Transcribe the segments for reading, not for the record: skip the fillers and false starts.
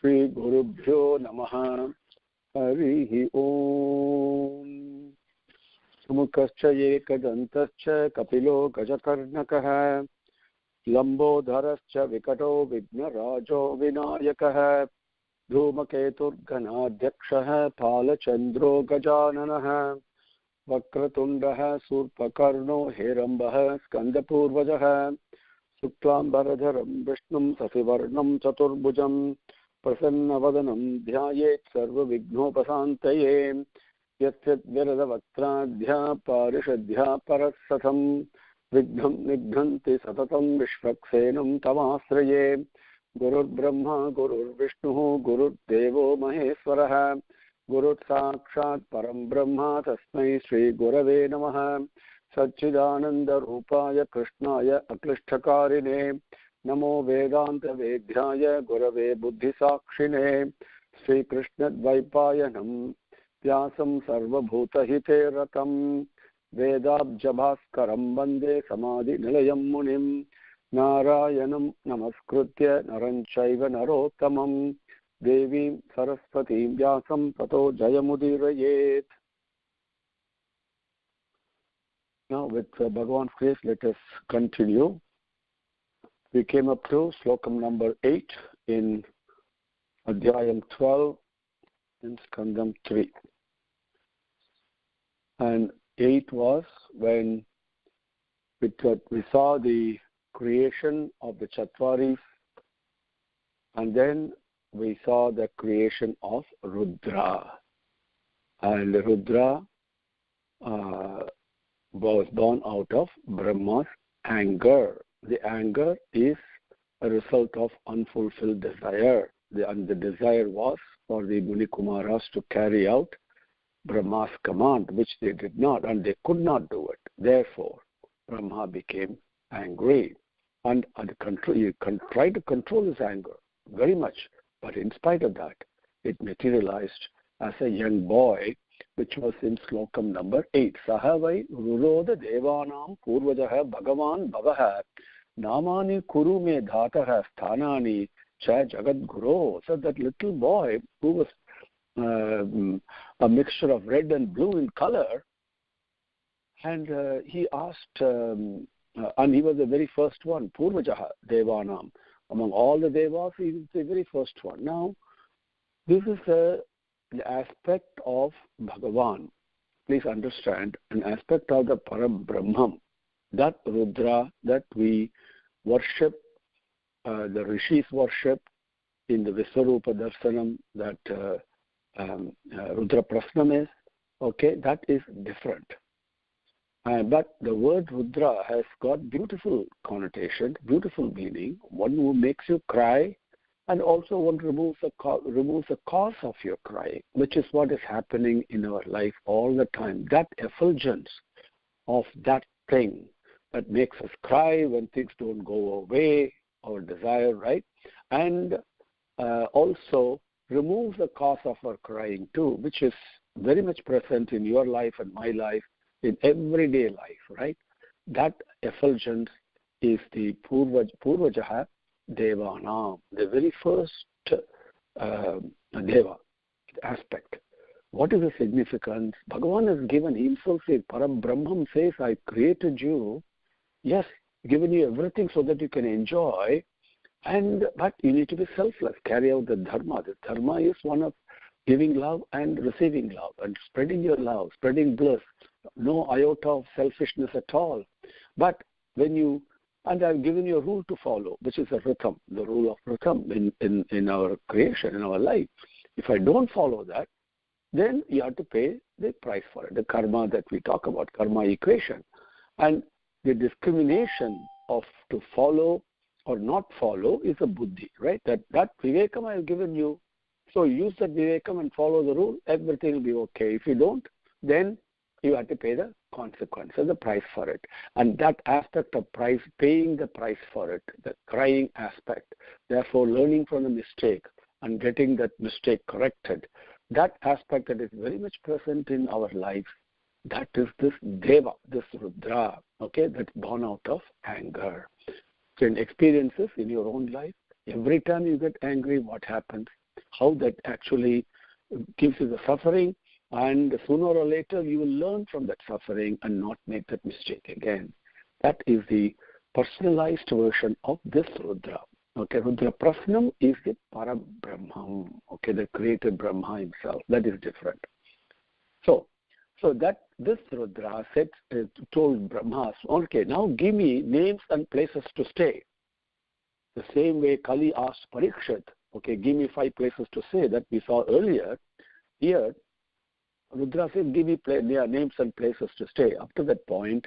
Shri Gurubhyo Namaha. Harihi Om. Sumukascha Yekadantascha Kapilo Gajakarnakaha Lambodharascha Vikato Vignarajo Vinayakaha Dhumaketurganadhyakshaha Palachandro Gajananaha Vakratundaha Surpakarno Herambah Skandapurvajaha Suklambaradharam Vishnum Sasivarnam Chaturbhujam Prasannavadanam Dhyayet Sarva Vignopasantaye Yatyat Viradavaktradhya Parishadhya Parasatham Vignam Nighanti Satatam Vishvaksenam Tamasraye Gurur Brahma Gurur Vishnu Gurur Devo Maheswaraha Gurur Sakshat Param Brahma Tasmai Shri Gurave Namaha Satchidananda Rupaya Krishnaya Aklishtakarine Namo Vedanta Vedhyaya Gurave Buddhi Sakshine Sri Krishna Dvaipayanam Vyasam Sarva Bhuta Hite Ratam Vedabjabhaskaram Bande Samadhi Nilayam Munim Narayanam Namaskritya Naranchaiva Narottamam Devim Saraswati Vyasam Tato Jayamudirayet. Now with Bhagavan's grace, let us continue. We came up to Slokam number 8 in Adhyayam 12 in Skandam 3. And 8 was when we saw the creation of the Chatvaris, and then we saw the creation of Rudra. And Rudra was born out of Brahma's anger. The anger is a result of unfulfilled desire. And the desire was for the Muni Kumaras to carry out Brahma's command, which they did not, and they could not do it. Therefore, Brahma became angry. And he tried to control his anger very much. But in spite of that, it materialized as a young boy, which was in Slokam number 8. Sahavai Ruroda Devanam Purvajaha Bhagavan Bhavaha Namani Kuru Me Dhataha Sthanani Cha Jagad Guru. So that little boy who was a mixture of red and blue in color, and he asked, and he was the very first one, Purvajaha Devanam. Among all the Devas, he was the very first one. Now, this is the aspect of Bhagavan. Please understand, an aspect of the Param Brahman, that Rudra that we worship, the Rishis worship in the Visvarupa Darsanam, that Rudra Prasnam is, okay, that is different. But the word Rudra has got beautiful connotation, beautiful meaning. One who makes you cry, and also one removes the cause of your crying, which is what is happening in our life all the time. That effulgence of that thing that makes us cry when things don't go away, our desire, right? And also removes the cause of our crying too, which is very much present in your life and my life, in everyday life, right? That effulgence is the Purvajaha Devanam, the very first Deva aspect. What is the significance? Bhagavan has given himself, Param Brahman says, I created you, yes, given you everything so that you can enjoy, but you need to be selfless, carry out the dharma. The dharma is one of giving love and receiving love and spreading your love, spreading bliss. No iota of selfishness at all. But and I've given you a rule to follow, which is a rhythm, the rule of rhythm in our creation, in our life. If I don't follow that, then you have to pay the price for it, the karma that we talk about, karma equation. And the discrimination of to follow or not follow is a buddhi, right? That vivekam I have given you. So use that vivekam and follow the rule, everything will be okay. If you don't, then you have to pay the consequences, the price for it. And that aspect of paying the price for it, the crying aspect, therefore learning from the mistake and getting that mistake corrected, that aspect that is very much present in our life, that is this Deva, this Rudra, okay, that's born out of anger. So in experiences in your own life, every time you get angry, what happens? how that actually gives you the suffering, and sooner or later you will learn from that suffering and not make that mistake again. That is the personalized version of this Rudra. Okay, Rudra Prasnam is the Parabrahman, okay, the created Brahma himself. That is different. So that this Rudra said, told Brahma, okay, now give me names and places to stay. The same way Kali asked Parikshit, okay, give me 5 places to stay, that we saw earlier. Here, Rudra said, give me names and places to stay. Up to that point,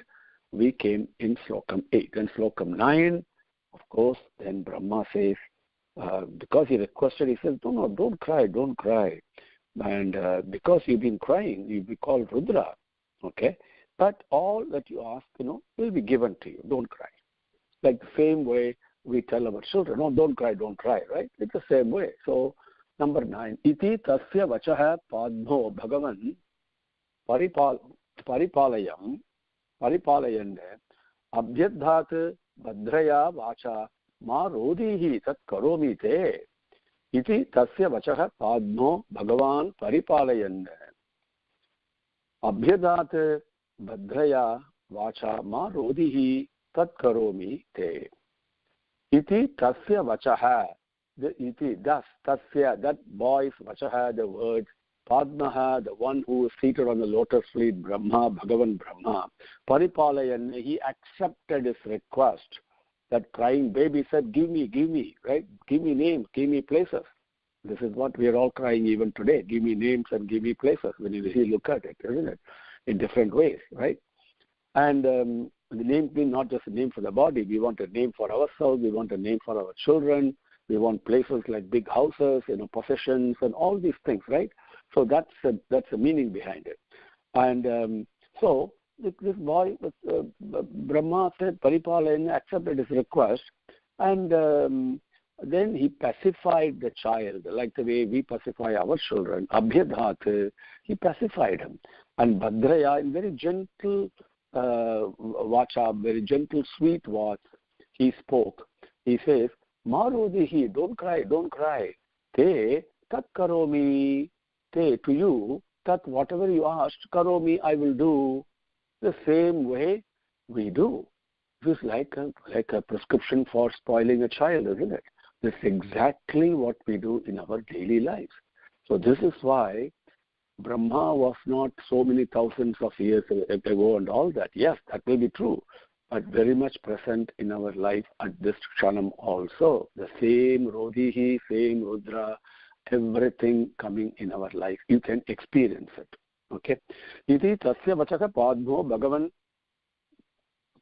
we came in Slokam 8. And Slokam 9, of course, then Brahma says, because he requested, he says, no, don't cry. And because you've been crying, you'll be called Rudra, okay? But all that you ask, will be given to you. Don't cry. Like the same way we tell our children, no, don't cry, right? It's the same way. So, number 9, iti tasya vachaha padmo Bhagavan paripalayan abhyadhat badhraya vacha ma rodihi tat karomi te. Iti tasya vachaha padmo Bhagavan paripalayan abhyadhat badhraya vacha ma rodihi tat karomi te. Iti tasya vachaha, the iti, thus, tasya, that boy's vachaha, the word, Padmaha, the one who is seated on the lotus feet, Brahma, Bhagavan Brahma, Paripalayan, he accepted his request. That crying baby said, give me, right? Give me names, give me places. This is what we are all crying even today. Give me names and give me places when you really look at it, isn't it? In different ways, right? And the name being not just a name for the body. We want a name for ourselves. We want a name for our children. We want places like big houses, possessions, and all these things, right? So that's the meaning behind it. And so this boy, Brahma said, Paripalana accepted his request, and then he pacified the child, like the way we pacify our children. Abhyadhat, he pacified him. And Bhadraya, in very gentle vacha, very gentle, sweet words, he spoke. He says, Marodihi, don't cry. Te, tat karomi, te, to you, tat, whatever you asked, karomi, I will do. The same way we do. This is like a prescription for spoiling a child, isn't it? This is exactly what we do in our daily lives. So this is why Brahma was not so many thousands of years ago and all that. Yes, that may be true, but very much present in our life at this kshanam also. The same Rodihi, same Rudra, everything coming in our life. You can experience it. Okay? Iti tasya vachaka padmo Bhagavan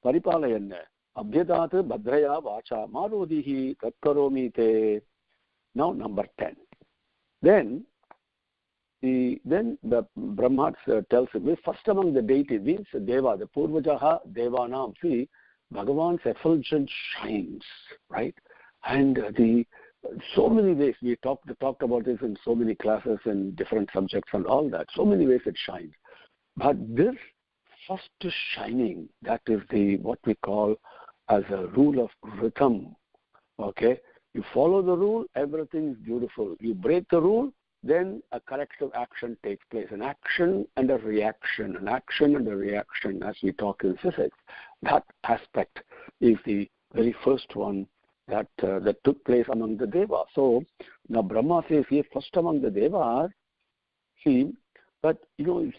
paripalayan abhyadat bhadraya vacha marodihi tatkaromi te. Now number 10. Then the Brahma tells him, first among the deities means Deva, the Purvajaha Devanam. See, Bhagavan's effulgence shines, right? And so many ways, we talked about this in so many classes and different subjects and all that. So many ways it shines. But this first shining, that is what we call as a rule of rhythm. Okay? You follow the rule, everything is beautiful. You break the rule, then a corrective action takes place. An action and a reaction. As we talk in physics. That aspect is the very first one that took place among the Devas. So now Brahma says here, first among the Devas, see, but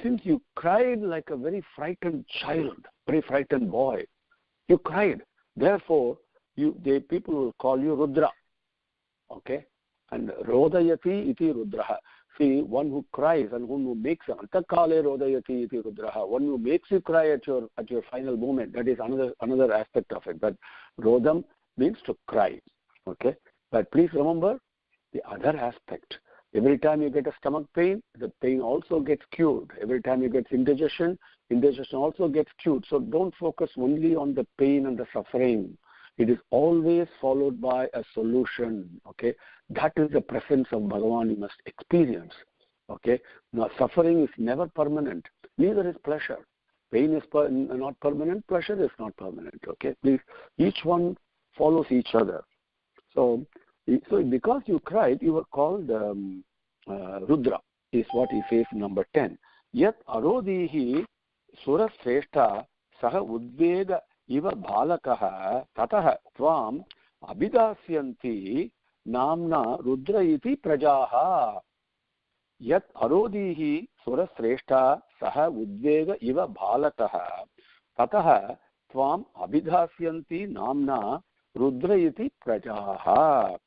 since you cried like a very frightened child, very frightened boy, you cried. Therefore, people will call you Rudra. Okay? And Rodayati iti Rudraha. See, one who cries and one who makes Antakale Rodayati iti Rudraha. One who makes you cry at your final moment. That is another aspect of it. But Rodam means to cry. Okay? But please remember the other aspect. Every time you get a stomach pain, the pain also gets cured. Every time you get indigestion also gets cured. So don't focus only on the pain and the suffering. It is always followed by a solution. Okay? That is the presence of Bhagavan you must experience. Okay? Now, suffering is never permanent. Neither is pleasure. Pain is not permanent. Pleasure is not permanent. Okay? Please, each one follows each other. So, So because you cried, you were called Rudra, is what he says in number 10. Yat arodihi surasreshta saha udvega iva bhalakaha tatah tvam abhidasyanti namna Rudra iti prajaha. Yat arodihi surasreshta saha udvega iva bhalakaha tatah tvam abhidasyanti namna Rudra iti prajaha.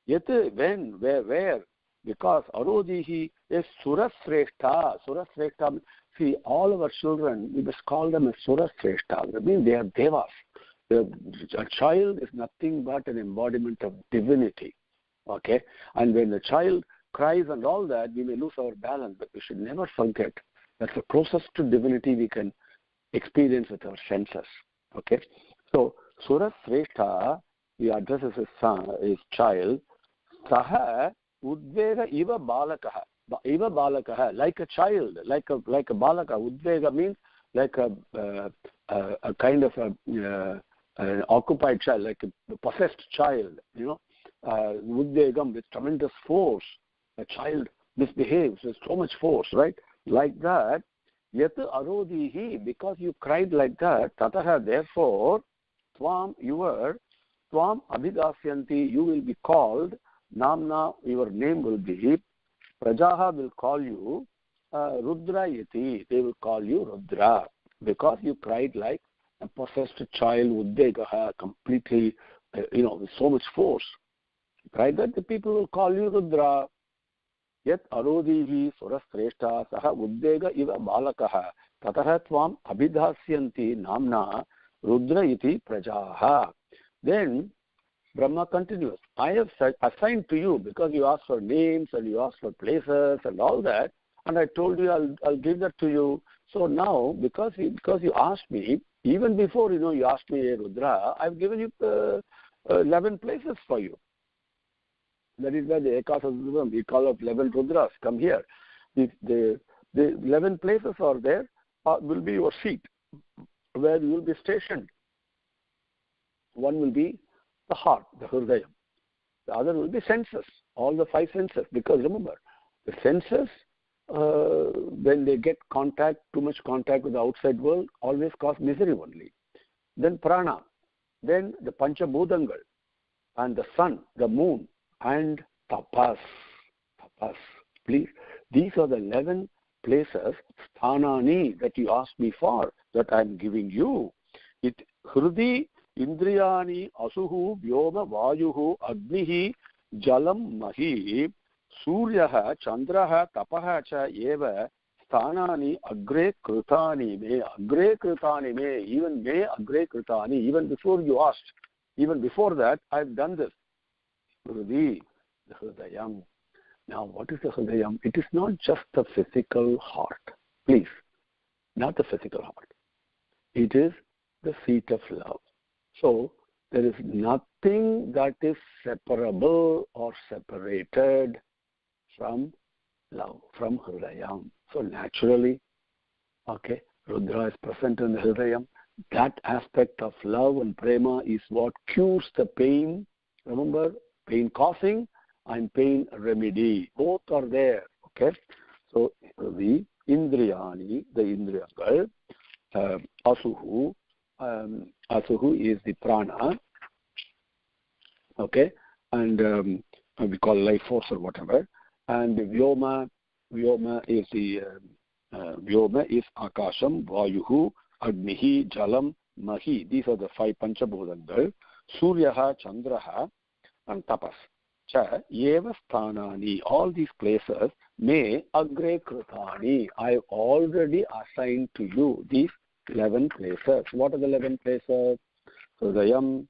Yet when, where, because arodihi is surasreshta. Surasreshta, see, all our children, we must call them as surasreshta. That means they are devas. A child is nothing but an embodiment of divinity. Okay? And when the child cries and all that, we may lose our balance, but we should never forget that's the closest to divinity we can experience with our senses. Okay? So, surasreshta, he addresses his son, his child, saha udvega iva balakaha. Iva balakaha, like a child, like a balaka. Udvega means like a kind of an occupied child, like a possessed child, udvegam with tremendous force. A child misbehaves with so much force, right? Like that, yat arodihi, because you cried like that, tataha, therefore, tvam abhidasyanti, you will be called, namna, your name will be, prajaha will call you, Rudra iti, they will call you Rudra, because you cried like a possessed child, udvegaha, completely, with so much force. Cried that, the people will call you Rudra. Yat arodihi surasreshta saha udvega iva balakaha tatah tvam abhidasyanti namna Rudra iti prajaha. Then Brahma continues, I have assigned to you, because you asked for names and you asked for places and all that, and I told you I'll give that to you. So now, because you asked me, even before you asked me, hey, Rudra, I've given you 11 places for you. That is why the Ekasasudram, we call up 11 Rudras, come here. The 11 places are there, will be your seat, where you will be stationed. One will be the heart, the Hridayam. The other will be senses, all the 5 senses. Because remember, the senses, when they get too much contact with the outside world, always cause misery only. Then prana, then the Panchabhutangal, and the sun, the moon, and tapas. Please, these are the 11 places, sthanani, that you asked me for, that I am giving you. It Hrudi Indriyani asuhu vyoma vayuhu agnihi jalam mahi suryaha chandraha tapaha cha eva sthanani agre krutani me, even before you asked, even before that I've done this. Hrudi, the Hridayam. Now what is the Hridayam? It is not just the physical heart. Please, not the physical heart. It is the seat of love. So, there is nothing that is separable or separated from love, from Hridayam. So, naturally, Rudra is present in the Hridayam. That aspect of love and prema is what cures the pain. Remember, pain causing and pain remedy. Both are there. Okay? So, the Indriyani, the Indriyangal, Asuhu, Asuhu is the prana, and we call life force or whatever, and the Vyoma is the Vyoma is Akasham, Vayuhu, Agnihi, Jalam, Mahi. These are the 5 Panchabhutangal. Suryaha, Chandraha, and Tapas. Cha Yeva Sthanani. All these places may Agre Krutani. I have already assigned to you these 11 places. What are the 11 places? Hridayam,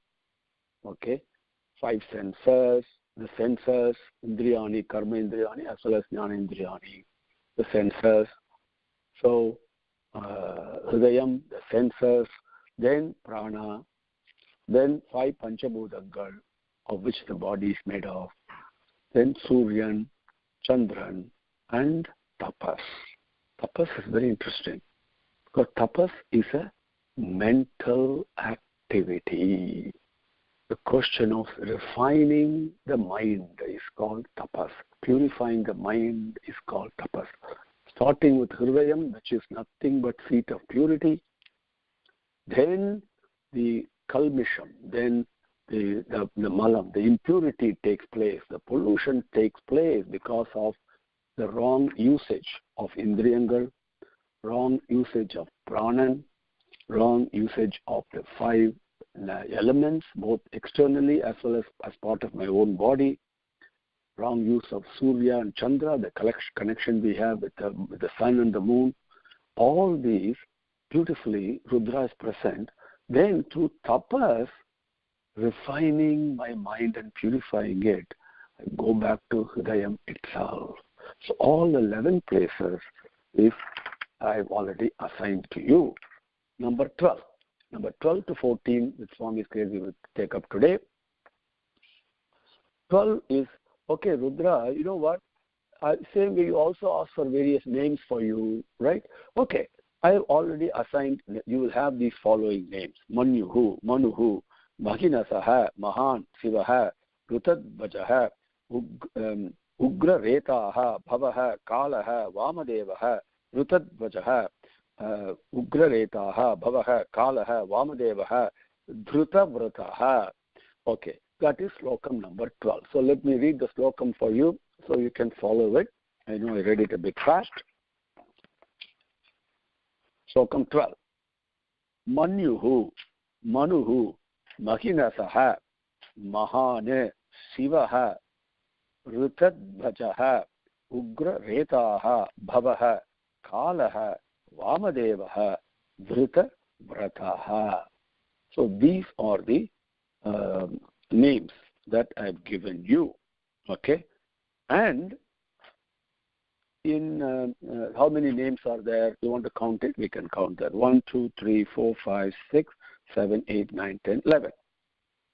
5 senses, the senses, Indriyani, Karma Indriyani, as well as Jnana Indriyani, the senses. So, Hridayam, the senses, then Prana, then 5 Panchabhutangal, of which the body is made of, then Suryan, Chandran, and Tapas. Tapas is very interesting. Because tapas is a mental activity. the question of refining the mind is called tapas. Purifying the mind is called tapas. Starting with Hridayam, which is nothing but seat of purity. Then the kalmisham, then the malam, the impurity takes place, the pollution takes place because of the wrong usage of indriyangal, wrong usage of pranan, wrong usage of the 5 elements, both externally as well as part of my own body, wrong use of Surya and Chandra, the connection we have with the sun and the moon. All these beautifully Rudra is present. Then through tapas, refining my mind and purifying it, I go back to Hridayam itself. So all 11 places is I've already assigned to you. Number 12 to 14, which Swami is clear we will take up today. 12 is, okay, Rudra, you know what? Same way you also ask for various names for you, right? Okay, I have already assigned, you will have these following names. Manyuhu, Manuhu, Mahinasaha, Mahan, Sivaha, Rutadvajaha, Ugra Retaha, Bhavaha, Kalaha, Vamadevaha, Rutadvajaha, Ugra Retaha, Bhavaha, Kalaha, Vamadevaha, Dhrutavrataha. Okay, that is slokam number 12. So let me read the slokam for you so you can follow it. I know I read it a bit fast. Slokam 12. Manyuhu, Manuhu, Mahinasaha, Mahane, Sivaha, Rutadvajaha, Ugra Retaha, Bhavaha, Kalaha, Vamadevaha, Dhruta Vrataha. So these are the names that I've given you. Okay? And in how many names are there? You want to count it? We can count that. 1, 2, 3, 4, 5, 6, 7, 8, 9, 10, 11.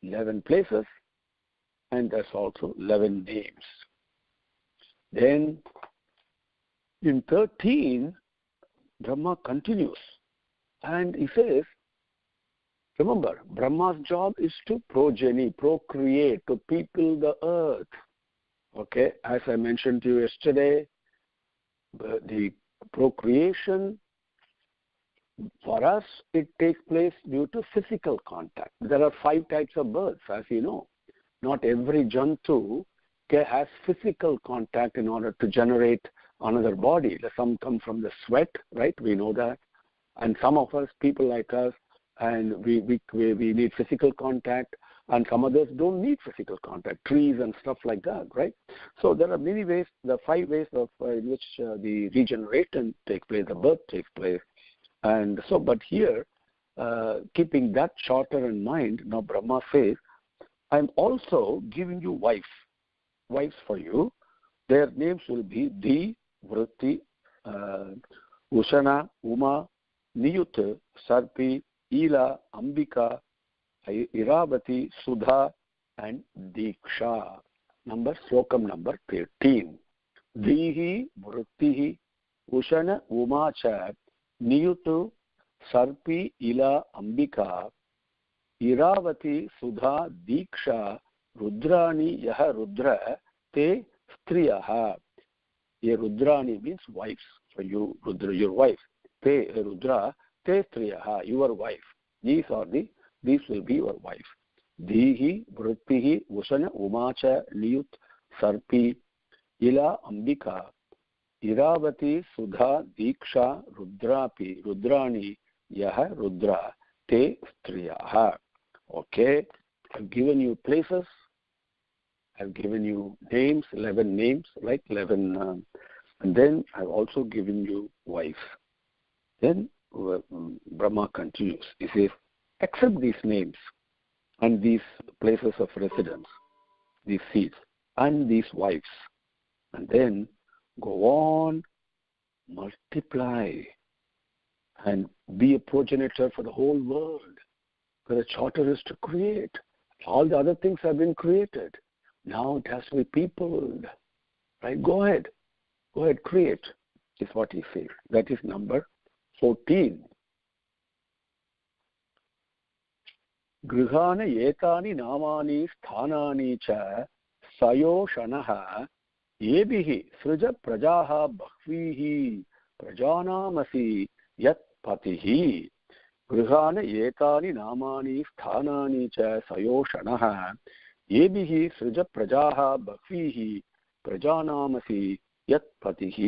11 places. And there's also 11 names. Then in 13, Brahma continues. And he says, remember, Brahma's job is to procreate, to people the earth. Okay, as I mentioned to you yesterday, the procreation, for us, it takes place due to physical contact. There are 5 types of births, as you know. Not every Jantu has physical contact in order to generate another body. Some come from the sweat, right? We know that. And some of us, people like us, and we need physical contact, and some others don't need physical contact, trees and stuff like that, right? So there are many ways, the 5 ways of in which the regeneration takes place, the birth takes place. And so, but here, keeping that charter in mind, now Brahma says, I'm also giving you wives for you. Their names will be Di, Vritti, Ushana, Uma, Niyut, Sarpi, Ila, Ambika, Iravati, Sudha, and Diksha. Slokam number 13. Dihi, Vrittihi, Ushana, Umacha, Niyutu, Sarpi, Ila, Ambika, Iravati, Sudha, Diksha, Rudrani, Yaha Rudra, Te Striyaha. Here Rudrani means wives for you, Rudra, your wife. Te Rudra, Te Striyaha, your wife. These will be your wife. Dihi, Vrittihi, Usana, Umacha, Niyut, Sarpi, Ila, Ambika, Iravati, Sudha, Diksha, Rudrani, Yaha Rudra, Te Striyaha. Okay, I've given you places, I've given you names, 11 names, right? 11, and then I've also given you wives. Then Brahma continues. He says, accept these names and these places of residence, these seats, and these wives, and then go on, multiply, and be a progenitor for the whole world. Because the charter is to create. All the other things have been created. Now it has to be peopled. Right? Go ahead, create, is what he says. That is number 14. गृहाणि एतानि नामानि स्थानानि च सयोषणः येभिः सृज प्रजाः बह्वीः प्रजानामसि यत् पतिः गृहाणि एतानि नामानि स्थानानि च सयोषणः येभिः सृज प्रजाः बह्वीः प्रजानामसि यत् पतिः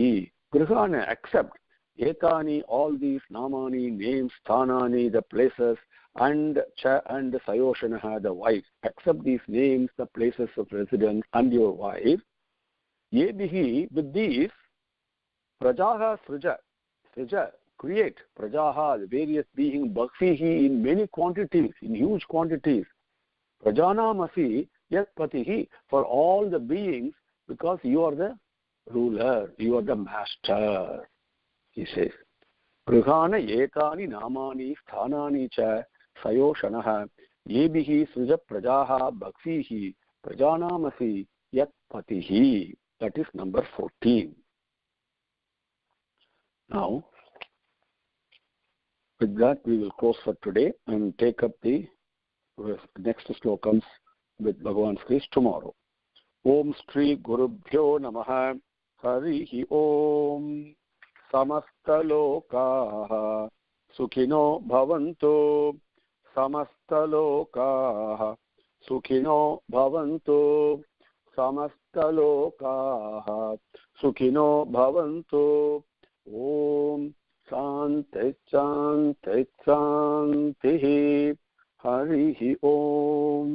गृहाणि accept etani, all these namani, names, sthanani, the places, and cha and sayoshanaha, the wife. Accept these names, the places of residence, and your wife. Yebihi, with these, prajaha srija, srija, create, prajaha, the various beings, bhaktihi, in many quantities, in huge quantities. Prajanamasi, yat patihi, for all the beings, because you are the ruler, you are the master. He says, Grihana etani namani sthanani cha sayoshanaha yebihi sruja prajaha bhaksihi prajanamasi yat patihi. That is number 14. Now, with that we will close for today and take up the next slokams with Bhagavan's grace tomorrow. Om Shri Gurubhyo Namaha Harihi Om. समस्तलोकाः सुखिनो भवन्तु समस्तलोकाः सुखिनो भवन्तु समस्तलोकाः सुखिनो भवन्तु ॐ शान्ति शान्ति शान्तिः हरिः ॐ.